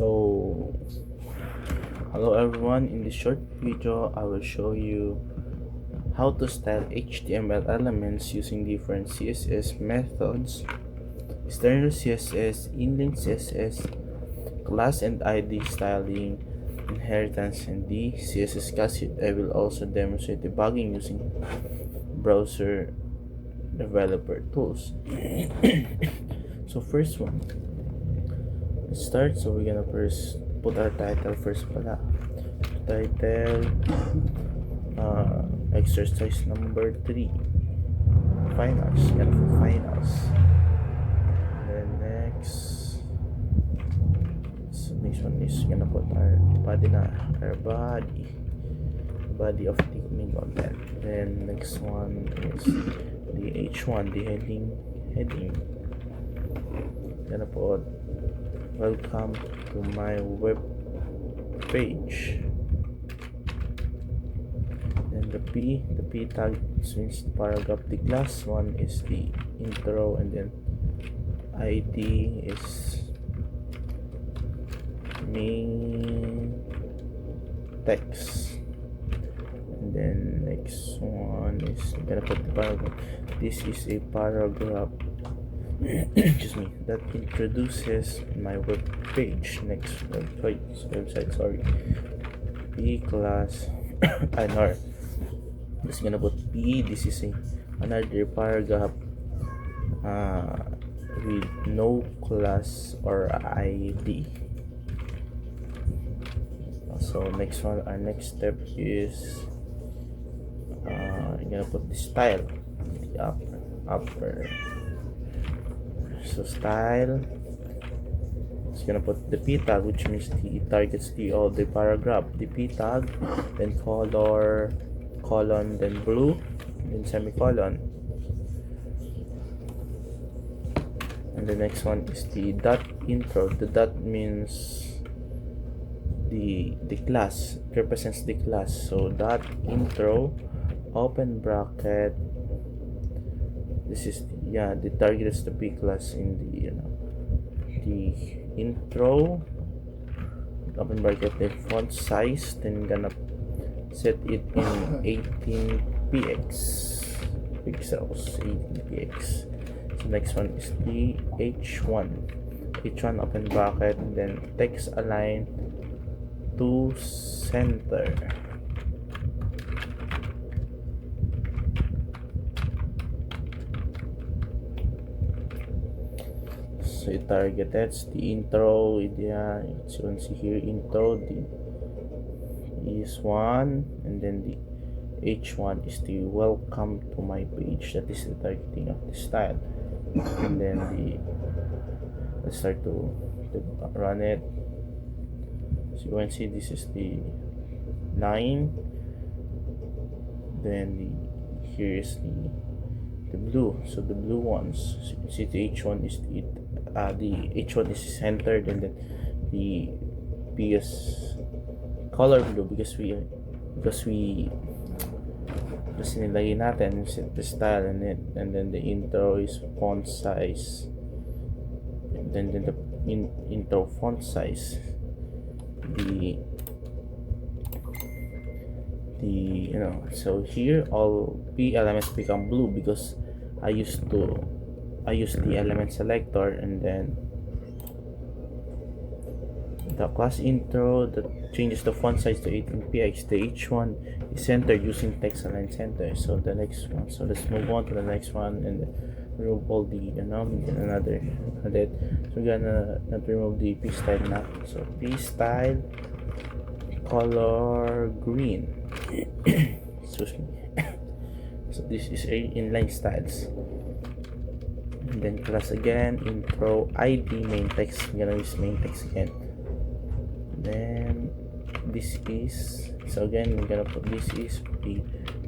So, hello everyone, in this short video I will show you how to style HTML elements using different CSS methods, external CSS, inline CSS, class and ID styling, inheritance, and the CSS cassette. I will also demonstrate debugging using browser developer tools. So first one, let's start. So we're gonna first put our title first pala. Title, exercise number 3, finals. Gonna put finals. Then next, so next one is gonna put our body of the main content. Then next one is the H1, the heading. Gonna put welcome to my web page. And the P tag means paragraph. The class one is the intro, and then ID is main text. And then next one is I'm gonna put the paragraph. This is a paragraph excuse me, that introduces my web page. Next website, sorry. P class NR. Just gonna put P. This is another paragraph with no class or ID. So next one, our next step is I'm gonna put the style, the upper. So style, it's gonna put the P tag, which means the targets the all the paragraph. The P tag, then color, colon, then blue, then semicolon. And the next one is the dot intro. The dot means the class, represents the class. So dot intro, open bracket. This is the target is the P class in the the intro, open bracket, the font size, then gonna set it in 18px pixels, 18px. So next one is the H1, open bracket, and then text align to center. So target, that's the intro. As you can see here, intro, the is one, and then the H1 is the welcome to my page. That is the targeting of the style. And then let's start to run it. So you can see this is the line. Then here is the blue. So the blue ones. So you can see the H1 is the H1 is centered, and then the P is color blue because nilagay natin set the style in it. And then the intro is font size, and then the intro font size, so here all P elements become blue because I used the element selector. And then the class intro that changes the font size to 18px. The H1 is centered using text align center. So the next one, so let's move on to the next one and remove all the another. So we're gonna not remove the P style now. So P style, color green. Excuse me. So this is a inline styles. And then class again, intro, ID, main text. I'm gonna use main text again. Then this is, so again we're gonna put this is the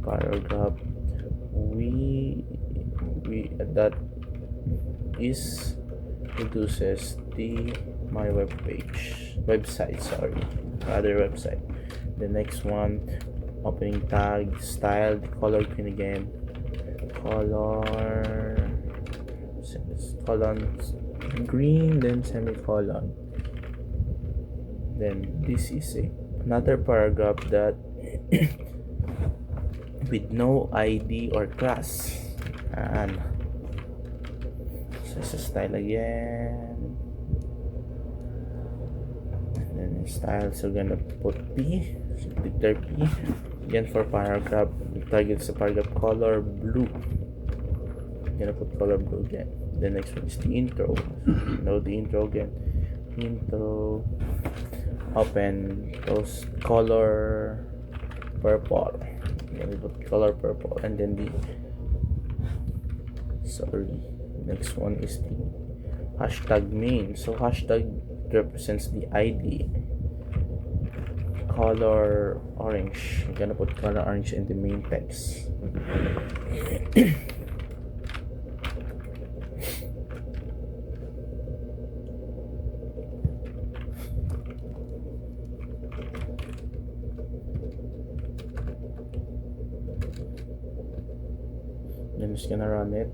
paragraph. That is reduces the my website. The next one, opening tag, style, the color green again, colon green, then semicolon. Then this is another paragraph that with no ID or class. And so style again. And then in style, so gonna put P. So declare P. Again for paragraph, target sa paragraph color blue. Gonna put color blue again. The next one is the intro. No, the intro again. Intro. Open those color purple. Gonna put color purple, and then the next one is the hashtag main. So hashtag represents the ID. Color orange. I'm gonna put color orange in the main text. Then I'm just gonna run it.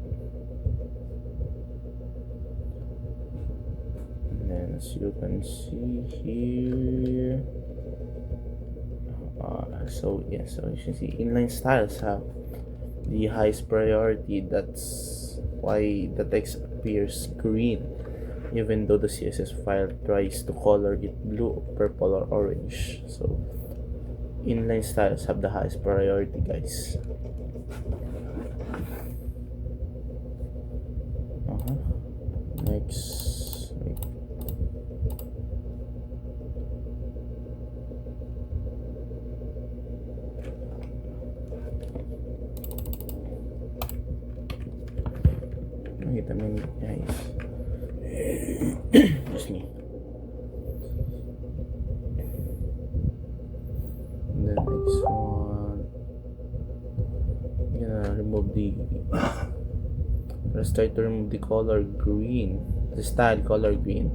And then as you can see here, so you can see inline styles have the highest priority. That's why the text appears green even though the CSS file tries to color it blue, purple, or orange. So inline styles have the highest priority, guys. Next, wait a minute, guys. Just me. And the next one, I'm gonna remove the let's try to remove the color green, the style color green,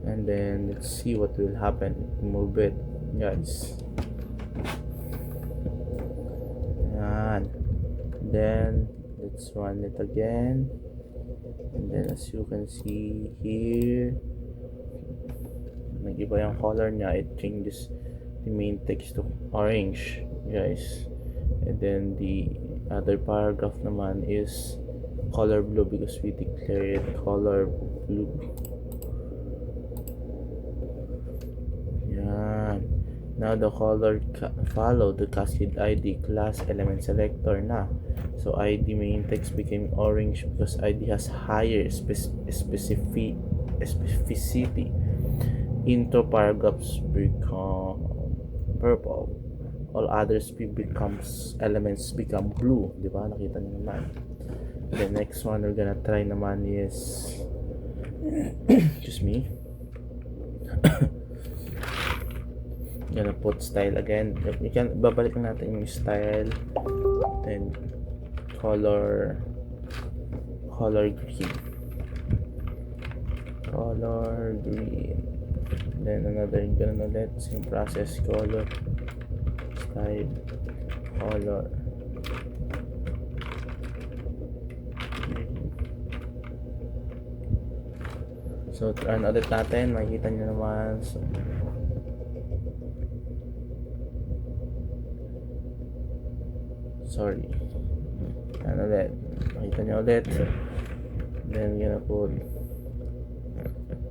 and then let's see what will happen. Remove it, guys. And then let's run it again, and then as you can see here, nag-iba yung color niya. It changes the main text to orange, guys. And then the other paragraph naman is color blue because we declared color blue. Yan. Now the color follow the cascade ID class element selector na. So ID main text became orange because ID has higher specificity. Intro paragraphs become purple. All others elements become blue, di ba? Nakita niyo naman. The next one we're gonna try naman is excuse me. Gonna put style again. You can babalik natin yung style and color green. Color green. Then another gonna let same process color style color. So run ulit natin, makikita nyo naman. So, sorry, run ulit, makikita nyo ulit. So, then gonna put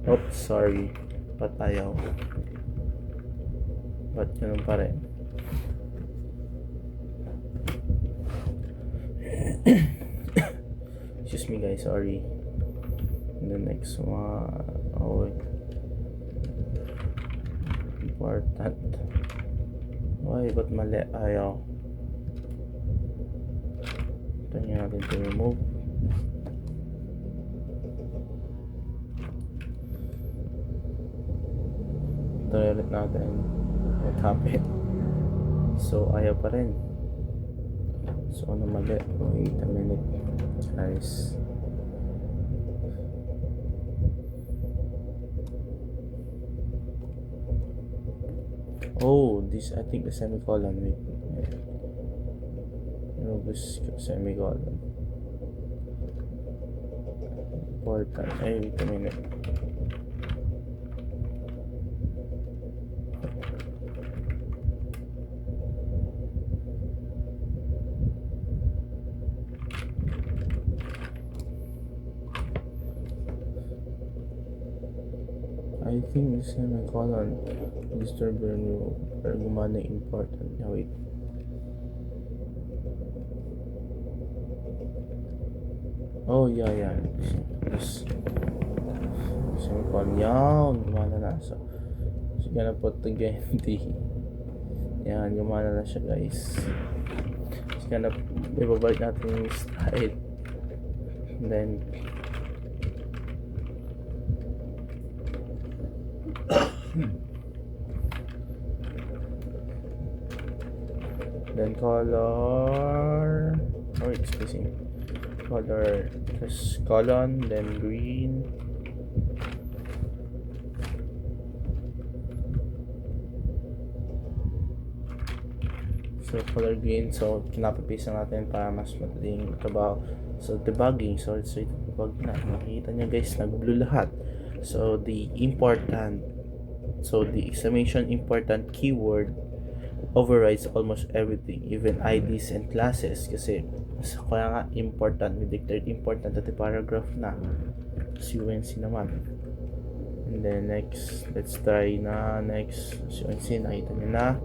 oops, sorry, patayaw, ba't ganun pa rin? Excuse me, guys, sorry. And the next one, oh wait, important. Why, ba't mali? Ayaw. Ito nyo natin to remove. Ito ulit natin. What happened? So ayaw pa rin. So ano mali? Wait a minute, guys. Oh, this, I think the semicolon. Wait. Remove this semicolon. important. Ay, wait a minute. I think the semicolon disturber mo pero gumana important. Wait. Oh, yeah. Yes. Semicolon. Yan. Gumana na. So gonna put again the yan. Gumana na siya, guys. So gonna ibabalik natin yung slide. And then then color, it's missing color, just colon, then green, so color green. So kinapipisa natin para mas madaling trabaho. So debugging, so let's debug na. Makikita nyo, guys, nag blue lahat. So the exclamation important keyword overrides almost everything, even IDs and classes, kasi kaya nga important, we declared important at the paragraph na UNC naman. And then next, let's try na next UNC. Nakita nyo na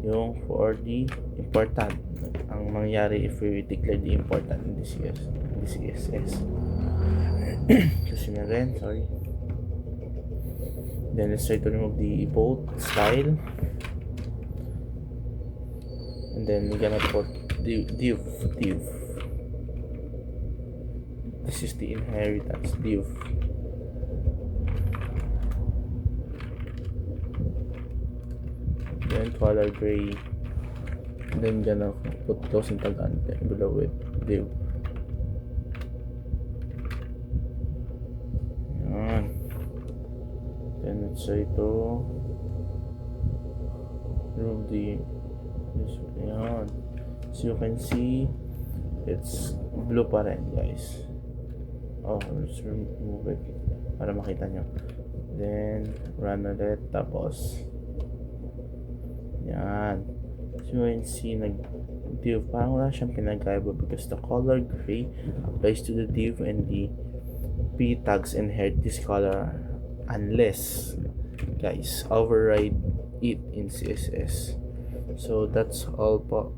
yung for the important ang mangyari if we declare the important in this CSS. Kasi nga rin, sorry. Then let's try to remove the bold style. And then we're gonna put div. This is the inheritance div. Then color gray. And then gonna put those in tagante below it div. Yan. Then let's try to remove the this. Yan. So you can see it's blue pa rin, guys. Oh, let's remove it para makita nyo. Then run ulit, tapos yan. So you can see nag-div, parang wala siyang pinagkaiba because the color gray applies to the div and the p tags inherit this color unless, guys, override it in CSS. So that's all po.